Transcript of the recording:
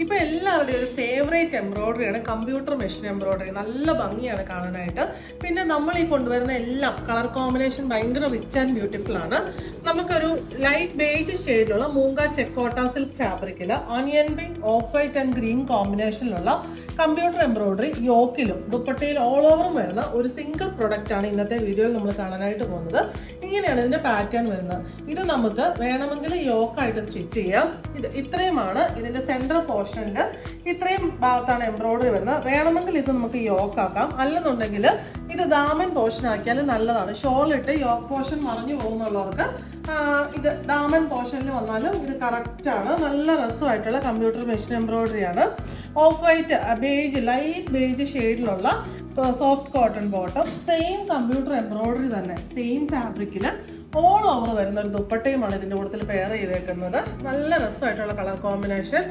ഇപ്പോൾ എല്ലാവരുടെയും ഒരു ഫേവറേറ്റ് എംബ്രോയ്ഡറിയാണ് കമ്പ്യൂട്ടർ മെഷീൻ എംബ്രോയ്ഡറി. നല്ല ഭംഗിയാണ് കാണാനായിട്ട്. പിന്നെ നമ്മൾ ഈ കൊണ്ടുവരുന്ന എല്ലാം കളർ കോമ്പിനേഷൻ ഭയങ്കര റിച്ച് ആൻഡ് ബ്യൂട്ടിഫുൾ ആണ്. നമുക്കൊരു ലൈറ്റ് ബേജ് ഷെയ്ഡിലുള്ള മൂങ്ക ചെക്കോട്ട സിൽക്ക് ഫാബ്രിക്കിൽ onion pink, off white and green കോമ്പിനേഷനിലുള്ള കമ്പ്യൂട്ടർ എംബ്രോയ്ഡറി യോക്കിലും ദുപ്പട്ടയിൽ ഓൾ ഓവറും വരുന്ന ഒരു സിംഗിൾ പ്രൊഡക്റ്റ് ആണ് ഇന്നത്തെ വീഡിയോയിൽ നമ്മൾ കാണാനായിട്ട് പോകുന്നത്. ഇങ്ങനെയാണ് ഇതിൻ്റെ പാറ്റേൺ വരുന്നത്. ഇത് നമുക്ക് വേണമെങ്കിൽ യോക്കായിട്ട് സ്റ്റിച്ച് ചെയ്യാം. ഇത്രയുമാണ് ഇതിൻ്റെ സെൻട്രൽ പോർഷനിൽ, ഇത്രയും ഭാഗത്താണ് എംബ്രോയ്ഡറി വരുന്നത്. വേണമെങ്കിൽ ഇത് നമുക്ക് യോക്കാക്കാം, അല്ലെന്നുണ്ടെങ്കിൽ ഇത് ദാമൻ പോർഷൻ ആക്കിയാൽ നല്ലതാണ്. ഷോളിട്ട് യോക്ക് പോർഷൻ മറിഞ്ഞു പോകുന്നുള്ളവർക്ക് ഇത് ദാമൻ പോർഷനിൽ വന്നാലും ഇത് കറക്റ്റാണ്. നല്ല രസമായിട്ടുള്ള കമ്പ്യൂട്ടർ മെഷീൻ എംബ്രോയ്ഡറിയാണ്. Off white beige, light beige ഷെയ്ഡിലുള്ള soft cotton bottom, same computer embroidery തന്നെ, സെയിം ഫാബ്രിക്കിൽ ഓൾ ഓവർ വരുന്ന ഒരു ദുപ്പട്ടയുമാണ് ഇതിൻ്റെ കൂട്ടത്തിൽ പെയർ ചെയ്തേക്കുന്നത്. നല്ല രസമായിട്ടുള്ള കളർ കോമ്പിനേഷൻ.